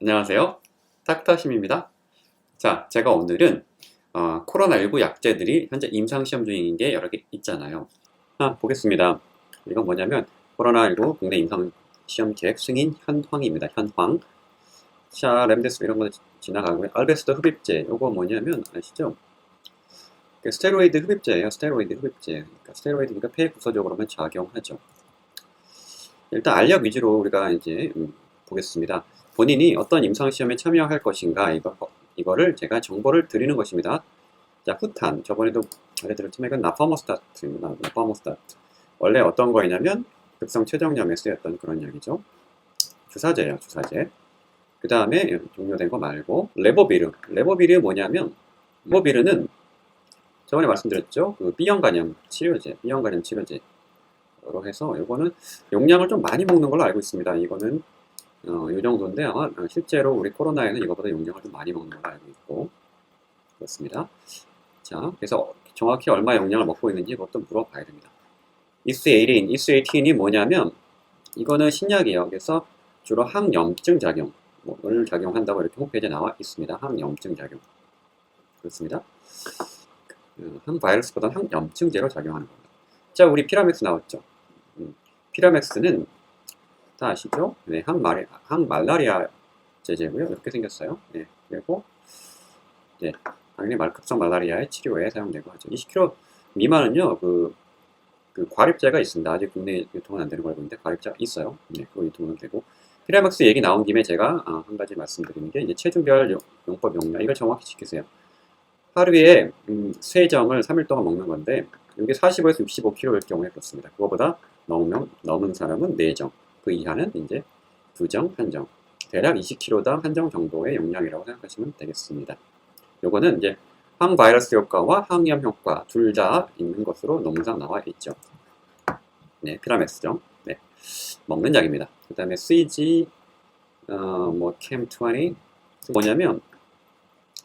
안녕하세요. 닥터심입니다. 자, 제가 오늘은 코로나19 약제들이 현재 임상시험 중인 게 여러 개 있잖아요. 보겠습니다. 이건 뭐냐면 코로나19 국내 임상시험 계획 승인 현황입니다. 현황. 자, 렘데스 이런 거 지나가고요. 알베스도 흡입제. 이거 뭐냐면 아시죠? 스테로이드 흡입제예요. 스테로이드 흡입제. 그러니까 스테로이드니까 폐 부서적으로만 작용하죠. 일단 알약 위주로 우리가 이제 보겠습니다. 본인이 어떤 임상시험에 참여할 것인가 이거를 제가 정보를 드리는 것입니다. 자, 후탄 저번에도 알려드렸지만 이건 나파모스타트입니다. 나파모스타트 원래 어떤 거이냐면 급성 췌장염에 쓰였던 그런 약이죠. 주사제예요. 주사제. 그 다음에 종료된 거 말고 레보비르 뭐냐면 레보비르는 저번에 말씀드렸죠. 그 B형 간염 치료제 로 해서 이거는 용량을 좀 많이 먹는 걸로 알고 있습니다. 이거는 이 정도인데 아마 실제로 우리 코로나에는 이거보다 용량을 좀 많이 먹는 걸로 알고 있고 그렇습니다. 자, 그래서 정확히 얼마 용량을 먹고 있는지 그것도 물어봐야 됩니다. 이스에이틴이 뭐냐면 이거는 신약이에요. 그래서 주로 항염증 작용을 작용한다고 이렇게 홈페이지에 나와 있습니다. 항염증 작용 그렇습니다. 항바이러스보다는 항염증제로 작용하는 겁니다. 자, 우리 피라맥스 나왔죠. 피라맥스는 다 아시죠? 네, 항말라리아 제제고요. 이렇게 생겼어요. 네, 그리고 네, 당연히 말급성 말라리아의 치료에 사용되고 하죠. 20kg 미만은요, 그 과립제가 있습니다. 아직 국내 유통은 안 되는 걸 알고 있는데 과립제가 있어요. 네, 그거 유통은 되고. 피라맥스 얘기 나온 김에 제가 한 가지 말씀드리는 게 이제 체중별 용법 용량 이걸 정확히 지키세요. 하루에 세정을 3일 동안 먹는 건데 이게 45에서 65kg일 경우에 그렇습니다. 그거보다 넘은 사람은 4정, 그 이하는 이제 2정, 1정. 대략 20kg당 1정 정도의 용량이라고 생각하시면 되겠습니다. 요거는 이제 항바이러스 효과와 항염 효과 둘 다 있는 것으로 논문상 나와 있죠. 네, 피라맥스죠. 네, 먹는 약입니다. 그 다음에 CG, CAM20 뭐냐면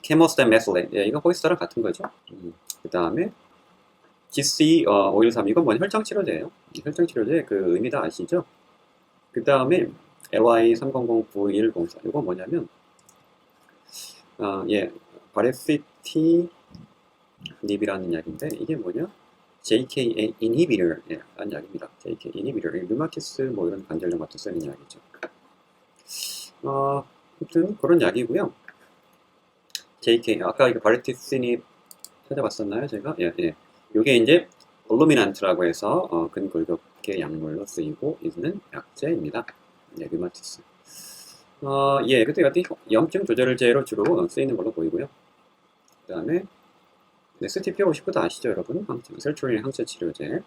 케모스탄 메슬레인, 예, 이거 호이스타랑 같은 거죠. 그 다음에 GC513 이건 뭐냐 혈장치료제예요. 혈장치료제 그 의미 다 아시죠? 그 다음에 LY3009104 이건 뭐냐면 예, 바레시티 닙이라는 약인데 이게 뭐냐? JKA inhibitor 라는 약입니다. JKA inhibitor 류마티스 뭐 이런 관절염 같은 쓰는 약이죠. 아무튼 그런 약이고요. JK 아까 이거 바레티스닙 찾아봤었나요 제가? 예, 예. 요게 이제 올루미난트라고 해서 근골격계 약물로 쓰이고 있는 약제입니다. 네, 류마티스. 예, 그때 같은 염증 조절제로 주로 쓰이는 걸로 보이고요. 그 다음에 네, STP59도 아시죠, 여러분? 셀트로닌 항체 치료제.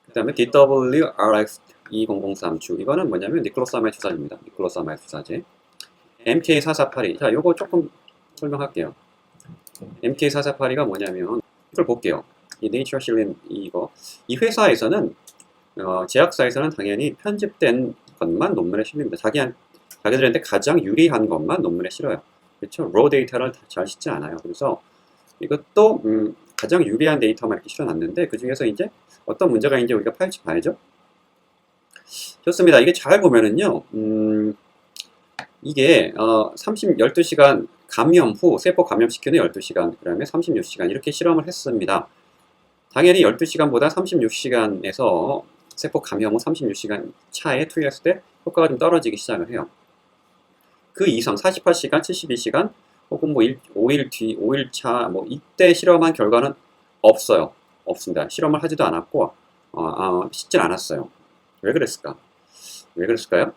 그 다음에 DWRX2003주. 이거는 뭐냐면 니클로사마이드 주사제입니다. 니클로사마이드 주사제. MK4482. 자, 요거 조금 설명할게요. MK4482가 뭐냐면 이걸 볼게요. 이 네이처 실린 이거 이 회사에서는 제약사에서는 당연히 편집된 것만 논문에 실립니다. 자기들한테 가장 유리한 것만 논문에 실어요. 그렇죠? 로 데이터를 잘 싣지 않아요. 그래서 이것도 가장 유리한 데이터만 이렇게 실어놨는데 그 중에서 이제 어떤 문제가 있는지 우리가 파헤쳐 봐야죠. 좋습니다. 이게 잘 보면은요, 이게 12시간 감염 후 세포 감염시키는 12시간, 그 다음에 36시간 이렇게 실험을 했습니다. 당연히 12시간보다 36시간에서 세포 감염 후 36시간 차에 투여했을 때 효과가 좀 떨어지기 시작을 해요. 그 이상 48시간, 72시간 혹은 뭐 5일 뒤, 5일 차 뭐 이때 실험한 결과는 없어요. 없습니다. 실험을 하지도 않았고 씻질 않았어요. 왜 그랬을까? 왜 그랬을까요?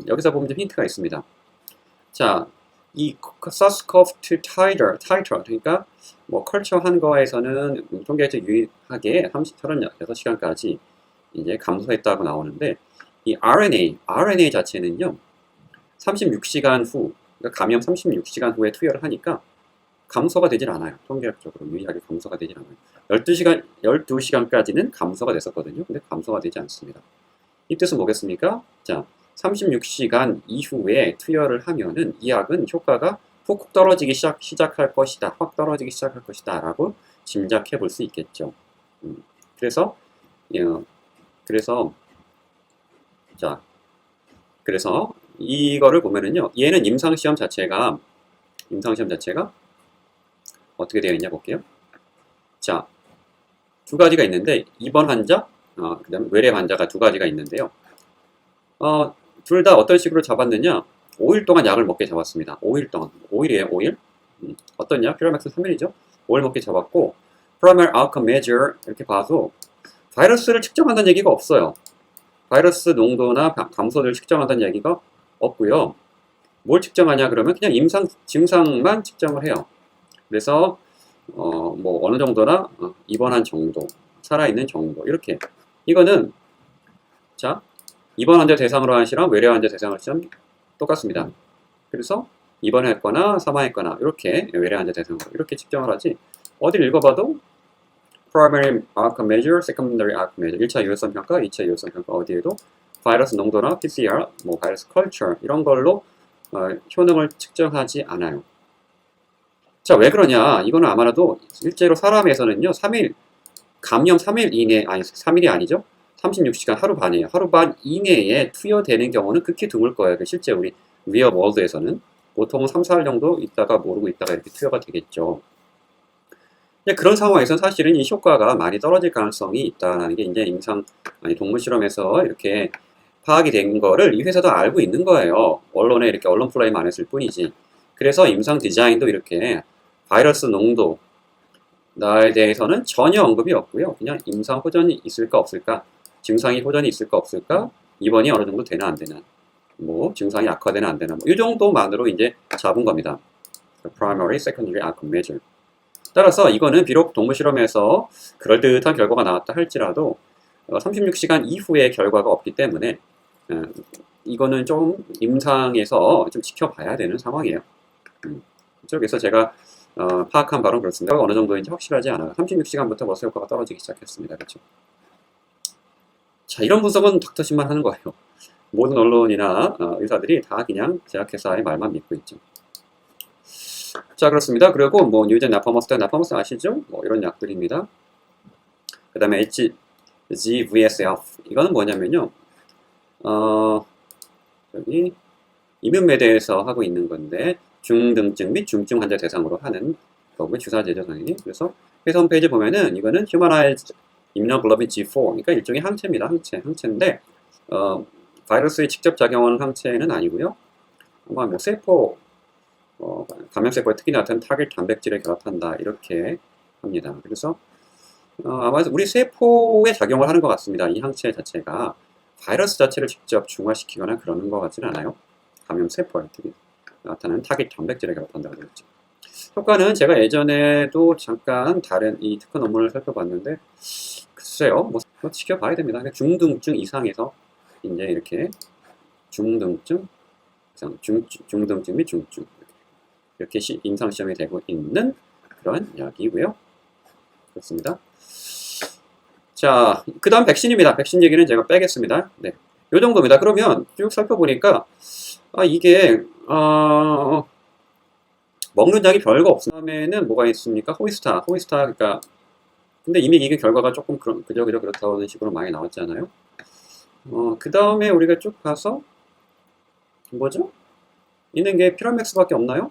여기서 보면 좀 힌트가 있습니다. 자, 이 SARS-CoV-2 타이터 그러니까 뭐 컬처한 거에서는 통계에서 유일하게 36시간까지 이제 감소했다고 나오는데 이 RNA 자체는요 36시간 후 그러니까 감염 36시간 후에 투여를 하니까 감소가 되질 않아요. 통계학적으로 유의하게 감소가 되질 않아요. 12시간까지는 감소가 됐었거든요. 근데 감소가 되지 않습니다. 이 뜻은 뭐겠습니까? 자, 36시간 이후에 투여를 하면은 이 약은 효과가 훅 떨어지기 시작할 것이다. 확 떨어지기 시작할 것이다. 라고 짐작해 볼 수 있겠죠. 그래서 자, 그래서 이거를 보면은요, 얘는 임상시험 자체가 어떻게 되어 있냐 볼게요. 자, 두 가지가 있는데, 입원 환자, 그 다음에 외래 환자가 두 가지가 있는데요. 둘 다 어떤 식으로 잡았느냐? 5일 동안 약을 먹게 잡았습니다. 5일 동안. 5일이에요, 5일? 어떤 약? 피라맥스 3일이죠? 5일 먹게 잡았고, Primary Outcome Measure 이렇게 봐도 바이러스를 측정한다는 얘기가 없어요. 바이러스 농도나 감소를 측정한다는 얘기가 없고요. 뭘 측정하냐 그러면 그냥 임상 증상만 측정을 해요. 그래서 뭐 어느 정도나 입원한 정도, 살아있는 정도 이렇게. 이거는 자 입원 환자 대상으로 한 실험, 외래 환자 대상으로 한 실험 똑같습니다. 그래서 입원했거나 사망했거나 이렇게 외래 환자 대상으로 이렇게 측정을 하지. 어딜 읽어봐도 Primary Outcome Measure, Secondary Outcome Measure, 1차 유효성 평가, 2차 유효성 평가 어디에도 바이러스 농도나 PCR, 뭐 바이러스 컬처 이런 걸로 효능을 측정하지 않아요. 자, 왜 그러냐? 이거는 아마도 실제로 사람에서는요, 3일, 감염 3일 이내, 아니 3일이 아니죠? 36시간 하루 반이에요. 하루 반 이내에 투여되는 경우는 극히 드물 거예요. 실제 우리 리얼 월드에서는 보통은 3, 4일 정도 있다가 모르고 있다가 이렇게 투여가 되겠죠. 그런 상황에서 사실은 이 효과가 많이 떨어질 가능성이 있다는 게 이제 동물 실험에서 이렇게 파악이 된 거를 이 회사도 알고 있는 거예요. 언론에 이렇게 언론 플레임 안 했을 뿐이지. 그래서 임상 디자인도 이렇게 바이러스 농도 나에 대해서는 전혀 언급이 없고요. 그냥 임상 호전이 있을까 없을까, 증상이 호전이 있을까 없을까, 입원이 어느 정도 되나 안 되나, 뭐 증상이 악화되나 안 되나, 뭐 이 정도만으로 이제 잡은 겁니다. Primary, Secondary Outcome Measure. 따라서 이거는 비록 동물 실험에서 그럴듯한 결과가 나왔다 할지라도 36시간 이후의 결과가 없기 때문에 이거는 좀 임상에서 좀 지켜봐야 되는 상황이에요. 그래서 제가 파악한 바로는 그렇습니다. 어느 정도인지 확실하지 않아요. 36시간부터 벌써 효과가 떨어지기 시작했습니다. 그렇죠? 자, 이런 분석은 닥터신만 하는 거예요. 모든 언론이나 의사들이 다 그냥 제약회사의 말만 믿고 있죠. 자, 그렇습니다. 그리고 뭐 뉴젠 나파머스 아시죠? 뭐 이런 약들입니다. 그 다음에 HGVSF 이거는 뭐냐면요. 여기 이뮨메드에서 하고 있는 건데 중등증 및 중증 환자 대상으로 하는 거고요. 주사제죠, 당연히. 그래서 회사 홈페이지 보면은 이거는 Humanized Immunoglobulin G4 그러니까 일종의 항체입니다. 항체인데 바이러스에 직접 작용하는 항체는 아니고요. 아마 뭐 세포 감염세포에 특히 나타난 타겟 단백질에 결합한다 이렇게 합니다. 그래서 아마 우리 세포에 작용을 하는 것 같습니다. 이 항체 자체가 바이러스 자체를 직접 중화시키거나 그러는 것 같지는 않아요. 감염세포에 특히 나타나는 타겟 단백질에 결합한다고 그랬죠. 효과는 제가 예전에도 잠깐 다른 이 특허 논문을 살펴봤는데 글쎄요, 뭐 지켜봐야 됩니다. 중등증 이상에서 이제 이렇게 중등증 및 중증 이렇게 임상시험이 되고 있는 그런 약이고요. 그렇습니다. 자, 그 다음 백신입니다. 백신 얘기는 제가 빼겠습니다. 네, 요 정도입니다. 그러면 쭉 살펴보니까 이게 먹는 약이 별거 없어. 다음에는 뭐가 있습니까? 호이스타 그러니까 근데 이미 이게 결과가 조금 그저 그렇다는 식으로 많이 나왔잖아요. 그 다음에 우리가 쭉 가서 뭐죠? 있는 게 피라맥스밖에 없나요?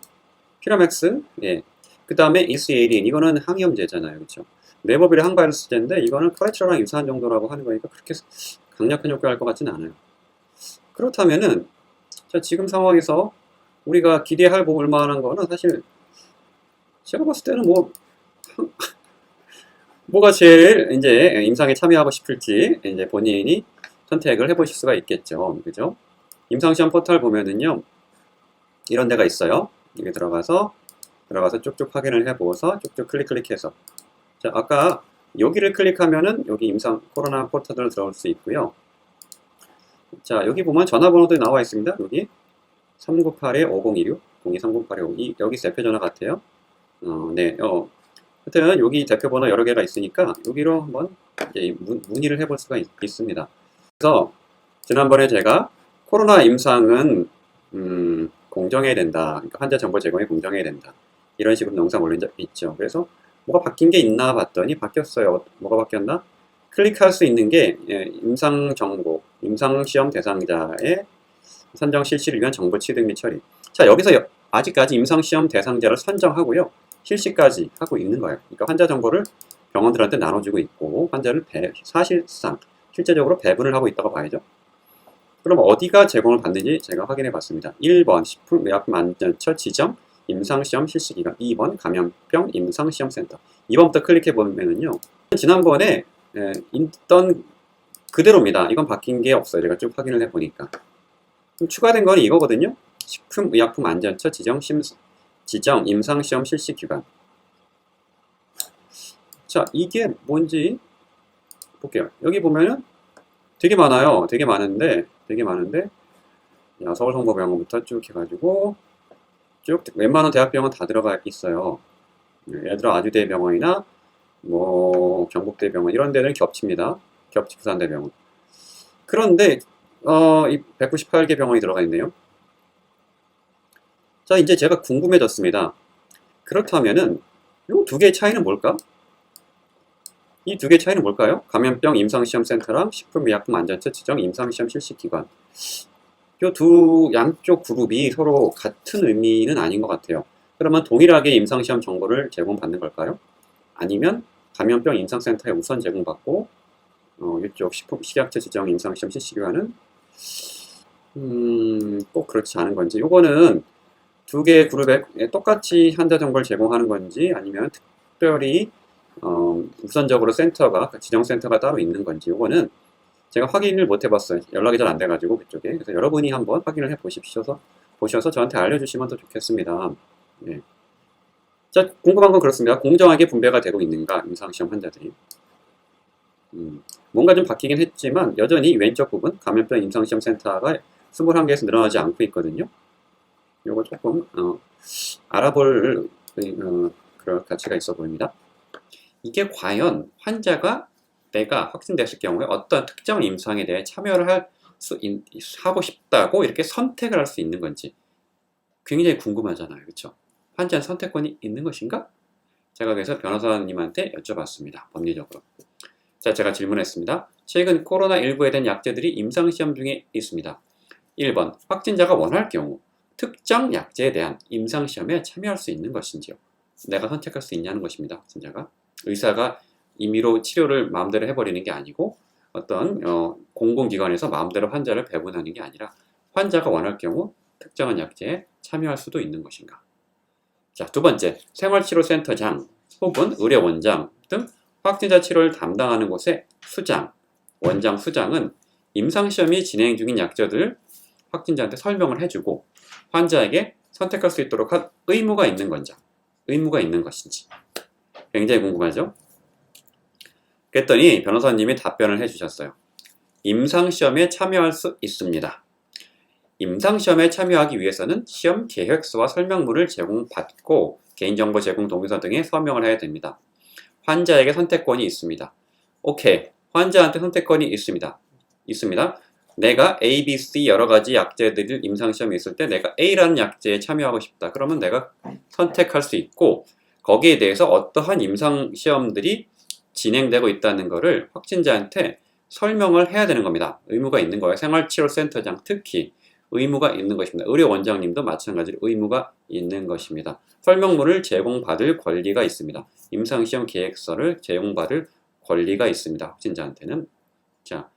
피라맥스, 예. 그 다음에 EC18 이거는 항염제잖아요, 그렇죠? 네버빌의 항바이러스제인데 이거는 카레트라랑 유사한 정도라고 하는 거니까 그렇게 강력한 효과가 할 것 같지는 않아요. 그렇다면은 자, 지금 상황에서 우리가 기대할 볼 만한 거는 사실 제가 봤을 때는 뭐가 제일 이제 임상에 참여하고 싶을지 이제 본인이 선택을 해보실 수가 있겠죠, 그죠? 임상시험 포털 보면은요 이런 데가 있어요. 여기 들어가서 쭉쭉 확인을 해보고서 쭉쭉 클릭해서 자, 아까 여기를 클릭하면은 여기 임상 코로나 포털을 들어올 수 있고요. 자, 여기 보면 전화번호도 나와 있습니다. 여기 398-5016 02308252 여기 대표 전화 같아요. 네, 하여튼 여기 대표 번호 여러 개가 있으니까 여기로 한번 이제 문의를 해볼 수가 있습니다. 그래서 지난번에 제가 코로나 임상은 공정해야 된다. 그러니까 환자 정보 제공이 공정해야 된다. 이런 식으로 영상 올린 적 있죠. 그래서 뭐가 바뀐 게 있나 봤더니 바뀌었어요. 뭐가 바뀌었나? 클릭할 수 있는 게 임상 정보, 임상시험 대상자의 선정 실시를 위한 정보 취득 및 처리. 자, 여기서 아직까지 임상시험 대상자를 선정하고요. 실시까지 하고 있는 거예요. 그러니까 환자 정보를 병원들한테 나눠주고 있고 환자를 사실상 실제적으로 배분을 하고 있다고 봐야죠. 그럼 어디가 제공을 받는지 제가 확인해 봤습니다. 1번 식품의약품안전처 지정 임상시험 실시기관, 2번 감염병 임상시험센터. 2번부터 클릭해 보면은요. 지난번에 있던 그대로입니다. 이건 바뀐 게 없어요. 제가 쭉 확인을 해 보니까. 추가된 건 이거거든요. 식품의약품안전처 지정 임상시험 실시기관. 자, 이게 뭔지 볼게요. 여기 보면은 되게 많아요. 되게 많은데 서울성모병원부터 쭉 해가지고 쭉 웬만한 대학병원 다 들어가 있어요. 예를 들어 아주대병원이나 뭐 경북대병원 이런 데는 겹칩니다. 부산대병원. 그런데 이 198개 병원이 들어가 있네요. 자, 이제 제가 궁금해졌습니다. 그렇다면은 이 두 개의 차이는 뭘까? 이 두 개의 차이는 뭘까요? 감염병 임상시험센터랑 식품의약품안전처 지정 임상시험 실시기관. 이 두 양쪽 그룹이 서로 같은 의미는 아닌 것 같아요. 그러면 동일하게 임상시험 정보를 제공받는 걸까요? 아니면 감염병 임상센터에 우선 제공받고 이쪽 식약처 지정 임상시험 실시기관은 꼭 그렇지 않은 건지. 요거는 두 개의 그룹에 똑같이 환자 정보를 제공하는 건지 아니면 특별히 우선적으로 지정센터가 따로 있는 건지 요거는 제가 확인을 못 해봤어요. 연락이 잘 안 돼가지고 그쪽에. 그래서 여러분이 한번 확인을 해 보셔서 저한테 알려주시면 더 좋겠습니다. 네. 자, 궁금한 건 그렇습니다. 공정하게 분배가 되고 있는가 임상시험 환자들이. 뭔가 좀 바뀌긴 했지만 여전히 왼쪽 부분 감염병 임상시험센터가 21개에서 늘어나지 않고 있거든요. 요거 조금 알아볼 그럴 가치가 있어 보입니다. 이게 과연 환자가 내가 확진됐을 경우에 어떤 특정 임상에 대해 참여를 하고 싶다고 이렇게 선택을 할 수 있는 건지 굉장히 궁금하잖아요. 그렇죠? 환자는 선택권이 있는 것인가? 제가 그래서 변호사님한테 여쭤봤습니다. 법리적으로. 자, 제가 질문했습니다. 최근 코로나19에 대한 약제들이 임상시험 중에 있습니다. 1번, 확진자가 원할 경우 특정 약제에 대한 임상시험에 참여할 수 있는 것인지요. 내가 선택할 수 있냐는 것입니다. 확진자가. 의사가 임의로 치료를 마음대로 해버리는 게 아니고 어떤 공공기관에서 마음대로 환자를 배분하는 게 아니라 환자가 원할 경우 특정한 약제에 참여할 수도 있는 것인가. 자, 두 번째, 생활치료센터장 혹은 의료원장 등 확진자 치료를 담당하는 곳의 원장, 수장은 임상시험이 진행 중인 약제들을 확진자한테 설명을 해주고 환자에게 선택할 수 있도록 한 의무가 있는 것인지 굉장히 궁금하죠? 그랬더니 변호사님이 답변을 해주셨어요. 임상시험에 참여할 수 있습니다. 임상시험에 참여하기 위해서는 시험 계획서와 설명문을 제공받고 개인정보 제공 동의서 등에 서명을 해야 됩니다. 환자에게 선택권이 있습니다. 오케이, 환자한테 선택권이 있습니다. 내가 A, B, C 여러 가지 약제들이 임상시험에 있을 때 내가 A라는 약제에 참여하고 싶다. 그러면 내가 선택할 수 있고 거기에 대해서 어떠한 임상시험들이 진행되고 있다는 것을 확진자한테 설명을 해야 되는 겁니다. 의무가 있는 거예요. 생활치료센터장 특히 의무가 있는 것입니다. 의료원장님도 마찬가지로 의무가 있는 것입니다. 설명문을 제공받을 권리가 있습니다. 임상시험 계획서를 제공받을 권리가 있습니다. 확진자한테는. 자,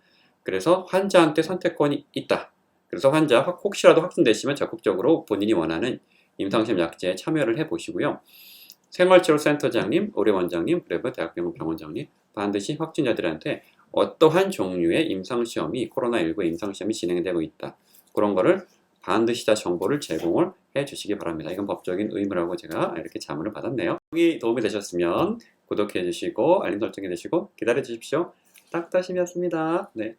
그래서 환자한테 선택권이 있다. 그래서 환자 혹시라도 확진되시면 적극적으로 본인이 원하는 임상시험 약제에 참여를 해보시고요. 생활치료센터장님, 의료원장님, 그리고 대학병원 병원장님 반드시 확진자들한테 어떠한 종류의 임상시험이 코로나19 임상시험이 진행되고 있다. 그런 거를 반드시 다 정보를 제공을 해 주시기 바랍니다. 이건 법적인 의무라고 제가 이렇게 자문을 받았네요. 여기 도움이 되셨으면 구독해 주시고 알림 설정해 주시고 기다려 주십시오. 딱따심이었습니다. 네.